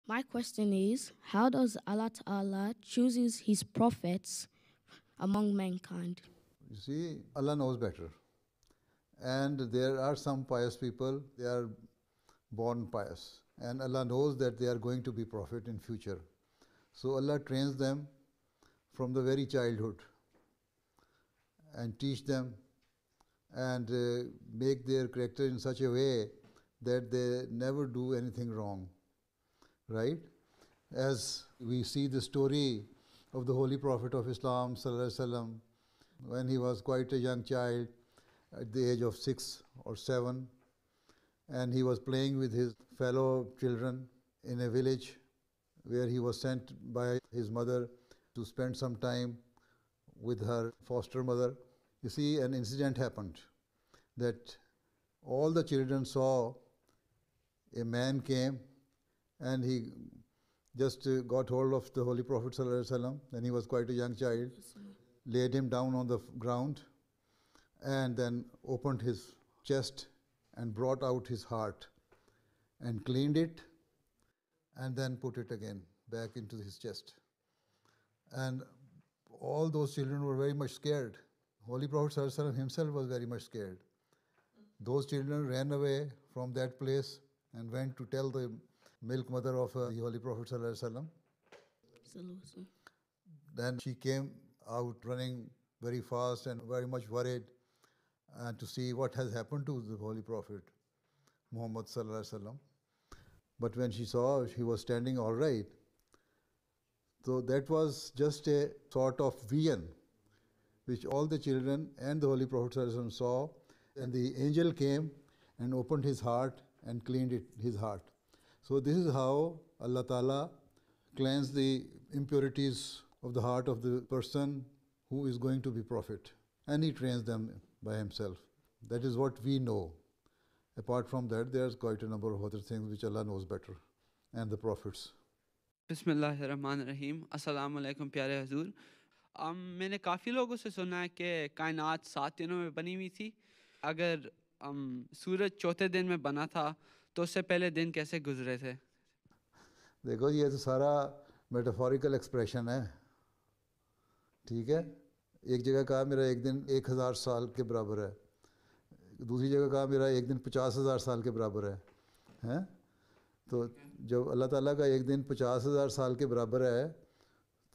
My question is, how does Allah Ta'ala chooses his prophets among mankind? You see, Allah knows better. And there are some pious people, they are born pious. And Allah knows that they are going to be prophet in future. So Allah trains them from the very childhood and teach them and make their character in such a way that they never do anything wrong, right? As we see the story of the Holy Prophet of Islam Sallallahu Alaihi Wasallam, when he was quite a young child at the age of 6 or 7, and he was playing with his fellow children in a village where he was sent by his mother to spend some time with her foster mother. You see, an incident happened that all the children saw a man came and he just got hold of the Holy Prophet ﷺ, and he was quite a young child, laid him down on the ground and then opened his chest and brought out his heart and cleaned it and then put it again back into his chest. And all those children were very much scared. Holy Prophet ﷺ himself was very much scared. Those children ran away from that place and went to tell the milk mother of the Holy Prophet ﷺ. Then she came out running very fast and very much worried to see what has happened to the Holy Prophet Muhammad Sallallahu Alaihi Wasallam. But when she saw he was standing all right, so that was just a sort of vision which all the children and the Holy Prophet Sallallahu Alaihi Wasallam saw, and the angel came and opened his heart and cleaned his heart. So this is how Allah Ta'ala cleanses the impurities of the heart of the person who is going to be prophet, and he trains them by himself. That is what we know. Apart from that, there's quite a number of other things which Allah knows better, and the prophets. بسم اللہ الرحمن الرحیم. السلام علیکم پیارے حضور. میں نے کافی لوگوں سے سنا ہے کہ کائنات 7 دنوں میں بنی ہوئی تھی. اگر سورج چوتھے دن میں بنا تھا تو اس سے پہلے دن کیسے گزرے تھے؟ دیکھو یہ تو سارا میٹافوریکل ایکسپریشن ہے، ٹھیک ہے. ایک جگہ کہا میرا ایک دن 1000 سال کے برابر ہے، دوسری جگہ کہا میرا ایک دن 50,000 سال کے برابر ہے. تو جب اللہ تعالیٰ کا ایک دن 50,000 سال کے برابر ہے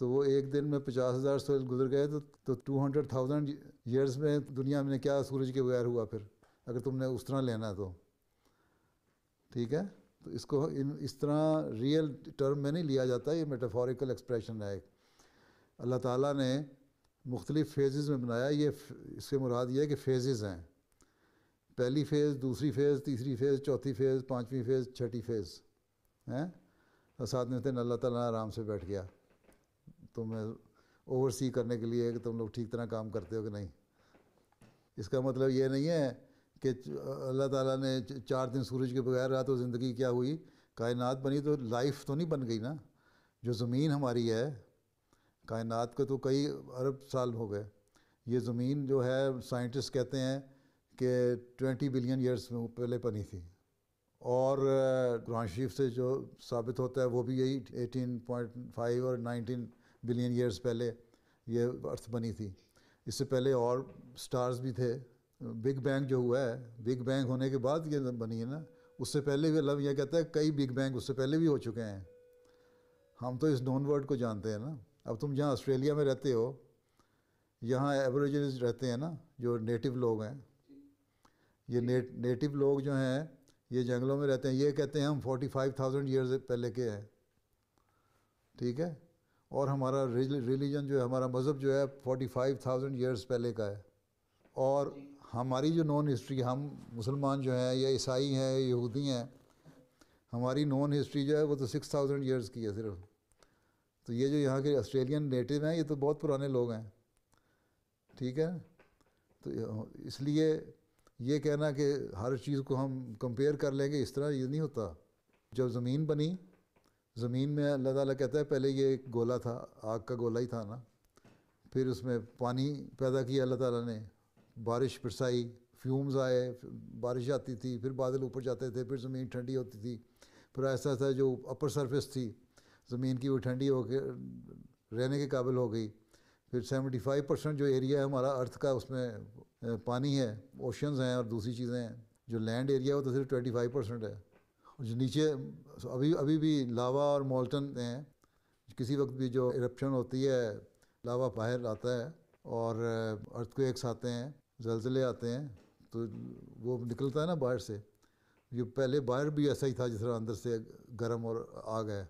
تو وہ ایک دن میں 50,000 سال گزر گئے تو 200,000 ایئرس میں دنیا میں کیا سورج کے بغیر ہوا پھر، اگر تم نے اس طرح لینا تو ٹھیک ہے. تو اس کو اس طرح ریئل ٹرم میں نہیں لیا جاتا، یہ میٹافوریکل ایکسپریشن ہے. اللہ تعالیٰ نے مختلف فیزز میں بنایا. یہ اس سے مراد یہ ہے کہ فیزز ہیں، پہلی فیز، دوسری فیز، تیسری فیز، چوتھی فیز، پانچویں فیز، چھٹی فیز ہیں. اور ساتھ میں اللہ تعالیٰ آرام سے بیٹھ گیا تمہیں اوور سی کرنے کے لیے کہ تم لوگ ٹھیک طرح کام کرتے ہو کہ نہیں. اس کا مطلب یہ نہیں ہے کہ اللہ تعالیٰ نے 4 دن سورج کے بغیر رہا تو زندگی کیا ہوئی، کائنات بنی تو لائف تو نہیں بن گئی نا. جو زمین ہماری ہے، کائنات کو تو کئی ارب سال ہو گئے. یہ زمین جو ہے سائنٹسٹ کہتے ہیں کہ 20 بلین ایئرس میں پہلے بنی تھی، اور قرآن شریف سے جو ثابت ہوتا ہے وہ بھی یہی 18.5 اور 19 بلین ایئرس پہلے یہ ارتھ بنی تھی. اس سے پہلے اور سٹارز بھی تھے. بگ بینگ جو ہوا ہے، بگ بینگ ہونے کے بعد یہ بنی ہے نا. اس سے پہلے بھی اللہ یہ کہتا ہے کئی بگ بینگ اس سے پہلے بھی ہو چکے ہیں. ہم تو اس نون ورڈ کو جانتے ہیں نا. اب تم جہاں آسٹریلیا میں رہتے ہو، یہاں ایبوریجنز رہتے ہیں نا، جو نیٹو لوگ ہیں. یہ نیٹو لوگ جو ہیں یہ جنگلوں میں رہتے ہیں. یہ کہتے ہیں ہم 45,000 ایئرز پہلے کے ہیں، ٹھیک ہے. اور ہمارا ریلیجن جو ہے، ہمارا مذہب جو ہے 45,000 ایئرز پہلے کا ہے. اور ہماری جو نون ہسٹری، ہم مسلمان جو ہیں یا عیسائی ہیں، یہودی ہیں، ہماری نون ہسٹری جو ہے وہ تو 6,000 ایئرز کی ہے صرف. تو یہ جو یہاں کے آسٹریلین نیٹو ہیں یہ تو بہت پرانے لوگ ہیں، ٹھیک ہے. تو اس لیے یہ کہنا کہ ہر چیز کو ہم کمپیئر کر لیں گے، اس طرح یہ نہیں ہوتا. جب زمین بنی، زمین میں اللہ تعالیٰ کہتا ہے پہلے یہ ایک گولا تھا، آگ کا گولا ہی تھا نا. پھر اس میں پانی پیدا کیا اللہ تعالیٰ نے، بارش برسائی، فیومز آئے، بارش آتی تھی، پھر بادل اوپر جاتے تھے، پھر زمین ٹھنڈی ہوتی تھی، پھر آہستہ آہستہ جو اپر سرفیس تھی زمین کی وہ ٹھنڈی ہو کے رہنے کے قابل ہو گئی. پھر 75% جو ایریا ہے ہمارا ارتھ کا اس میں پانی ہے, اوشنز ہیں اور دوسری چیزیں ہیں. جو لینڈ ایریا ہے وہ تو صرف 25% ہے. جو نیچے ابھی بھی لاوا اور مولٹن ہیں. کسی وقت بھی جو ایرپشن ہوتی ہے لاوا باہر آتا ہے اور ارتھ کویکس آتے ہیں, زلزلے آتے ہیں, تو وہ نکلتا ہے نا باہر سے. یہ پہلے باہر بھی ایسا ہی تھا جس طرح اندر سے گرم اور آگ ہے.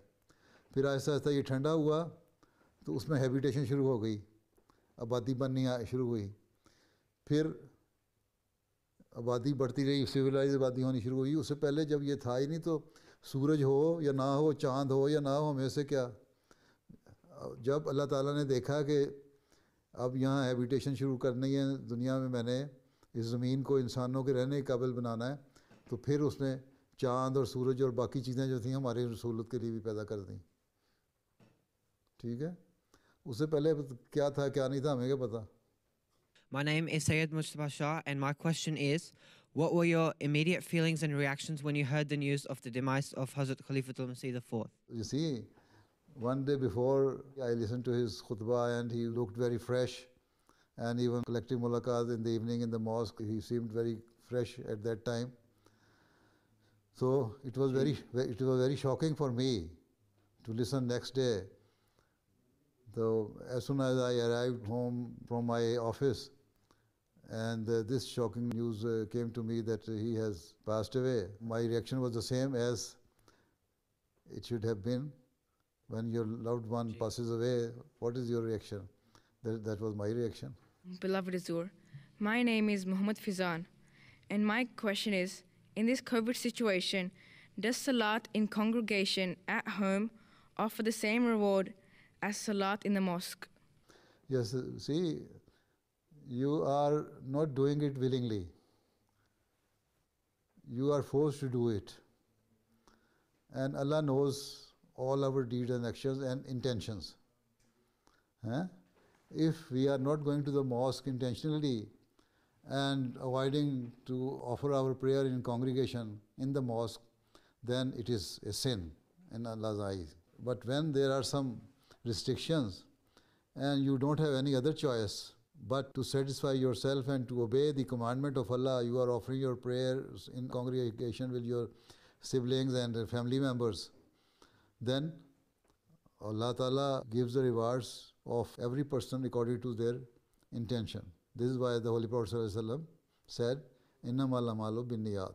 پھر آہستہ آہستہ یہ ٹھنڈا ہوا تو اس میں ہیبیٹیشن شروع ہو گئی, آبادی بننی شروع ہوئی. پھر آبادی بڑھتی رہی, سویلائز آبادی ہونی شروع ہوئی. اس سے پہلے جب یہ تھا ہی نہیں تو سورج ہو یا نہ ہو, چاند ہو یا نہ ہو, ہمیں سے کیا. جب اللہ تعالیٰ نے دیکھا کہ اب یہاں ہیبیٹیشن شروع کرنی ہے دنیا میں نے اس زمین کو انسانوں کے رہنے کے قابل بنانا ہے, تو پھر اس نے چاند اور سورج اور باقی چیزیں جو تھیں ہماری رسولت کے لیے بھی پیدا کر دیں. ٹھیک ہے, اس سے پہلے کیا تھا کیا نہیں تھا ہمیں کیا پتہ. My name is Syed Mustafa Shah, and my question is, what were your immediate feelings and reactions when you heard the news of the demise of Hazrat Khalifatul Masih IV? You see, one day before I listened to his khutbah and he looked very fresh, and even collecting mulaqat in the evening in the mosque, he seemed very fresh at that time. So it was very shocking for me to listen next day. So as soon as I arrived home from my office, and this shocking news came to me that he has passed away, my reaction was the same as it should have been when your loved one passes away. What is your reaction? That was my reaction. Beloved Azur, my name is Muhammad Fizan, and my question is, in this COVID situation, does Salat in congregation at home offer the same reward as Salat in the mosque? Yes, see, you are not doing it willingly. You are forced to do it. And Allah knows all our deeds and actions and intentions. If we are not going to the mosque intentionally and avoiding to offer our prayer in congregation in the mosque, then it is a sin in Allah's eyes. But when there are some restrictions and you don't have any other choice but to satisfy yourself and to obey the commandment of Allah, you are offering your prayers in congregation with your siblings and family members, then Allah Ta'ala gives the rewards of every person according to their intention. This is why the Holy Prophet ﷺ said, "Innamal a'malu binniyat,"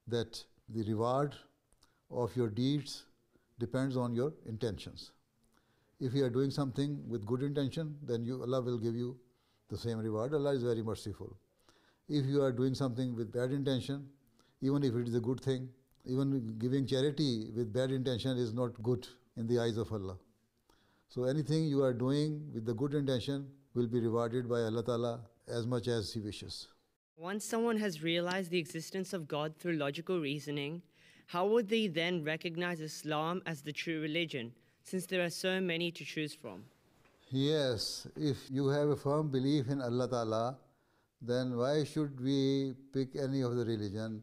that the reward of your deeds depends on your intentions. If you are doing something with good intention, then Allah will give you the same reward. Allah is very merciful. If you are doing something with bad intention, even if it is a good thing, even giving charity with bad intention is not good in the eyes of Allah. So anything you are doing with the good intention will be rewarded by Allah Ta'ala as much as He wishes. Once someone has realized the existence of God through logical reasoning, how would they then recognize Islam as the true religion, since there are so many to choose from? Yes, if you have a firm belief in Allah Ta'ala, then why should we pick any of the religion,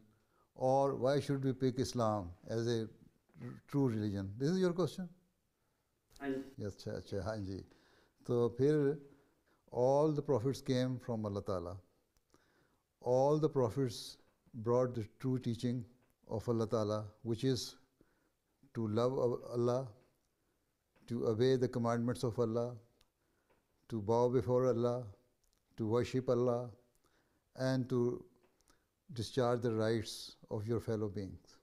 or why should we pick Islam as a true religion? This is your question? Yes, haan ji. So phir all the prophets came from Allah Ta'ala. All the prophets brought the true teaching of Allah Ta'ala, which is to love Allah, to obey the commandments of Allah, to bow before Allah, to worship Allah, and to discharge the rights of your fellow beings.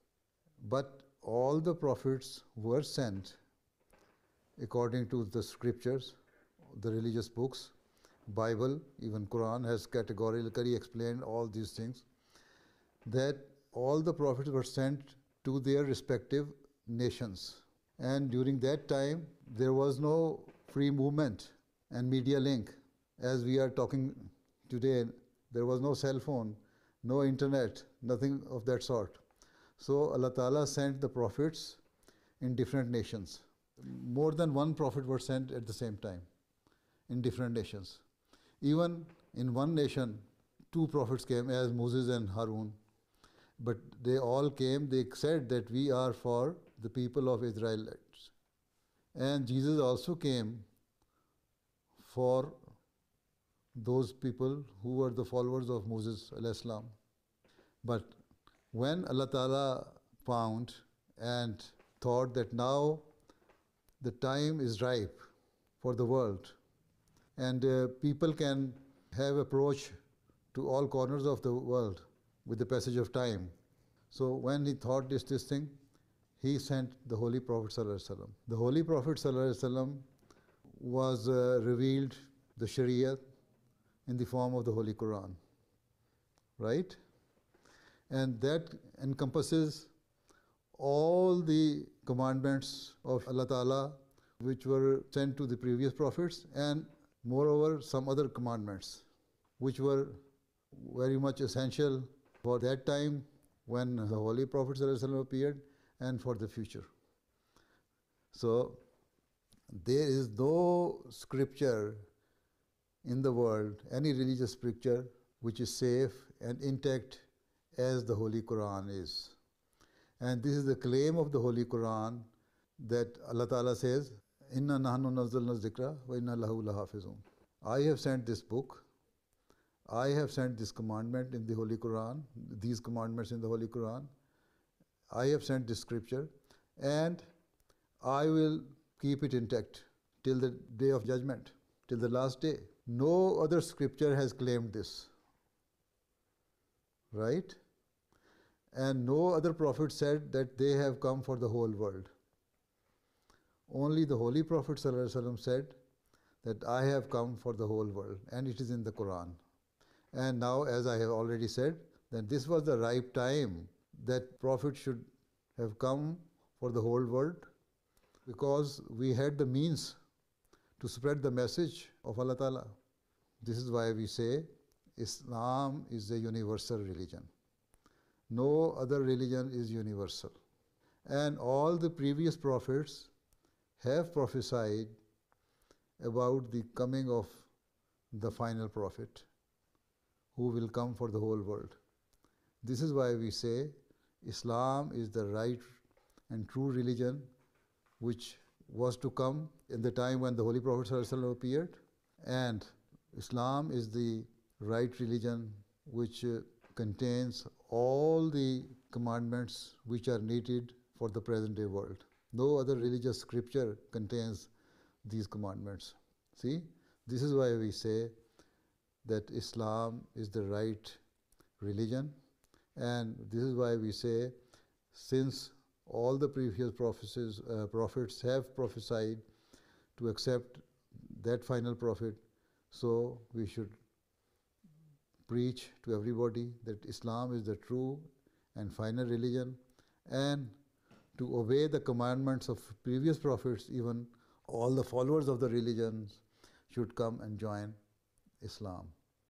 But all the prophets were sent according to the scriptures, the religious books, Bible, even Quran has categorically explained all these things, that all the prophets were sent to their respective nations. And during that time, there was no free movement and media link. As we are talking today, there was no cell phone, no internet, nothing of that sort. So Allah Ta'ala sent the prophets in different nations. More than one prophet was sent at the same time in different nations. Even in one nation, two prophets came as Moses and Harun. But they all came, they said that we are for the people of Israelites. And Jesus also came for those people who were the followers of Moses alayhi salam. But when Allah Ta'ala found and thought that now the time is ripe for the world, and people can have approach to all corners of the world with the passage of time. So when he thought this thing, he sent the Holy Prophet Sallallahu Alaihi Wasallam. The Holy Prophet Sallallahu Alaihi Wasallam was revealed the Sharia in the form of the Holy Quran, right? And that encompasses all the commandments of Allah Ta'ala which were sent to the previous prophets, and moreover some other commandments which were very much essential for that time when the Holy Prophet ﷺ appeared and for the future. So there is no scripture in the world, any religious scripture, which is safe and intact as the Holy Quran is. And this is the claim of the Holy Quran, that Allah Ta'ala says, Inna nahnu nazzalna zikra wa inna lahu lahafizun. I have sent this book, I have sent this commandment in the Holy Quran, these commandments in the Holy Quran, I have sent this scripture, and I will keep it intact till the day of judgment, till the last day. No other scripture has claimed this, right? And no other prophet said that they have come for the whole world. Only the Holy Prophet ﷺ said that I have come for the whole world, and it is in the Quran. And now, as I have already said, that this was the ripe time that Prophet should have come for the whole world, because we had the means to spread the message of Allah Ta'ala. This is why we say Islam is a universal religion. No other religion is universal. And all the previous prophets have prophesied about the coming of the final prophet who will come for the whole world. This is why we say Islam is the right and true religion which was to come in the time when the Holy Prophet ﷺ appeared, and Islam is the right religion which contains all the commandments which are needed for the present day world. No other religious scripture contains these commandments. See, this is why we say that Islam is the right religion, and this is why we say, since all the previous prophets have prophesied to accept that final prophet, so we should preach to everybody that Islam is the true and final religion, and to obey the commandments of previous prophets. Even all the followers of the religions should come and join Islam.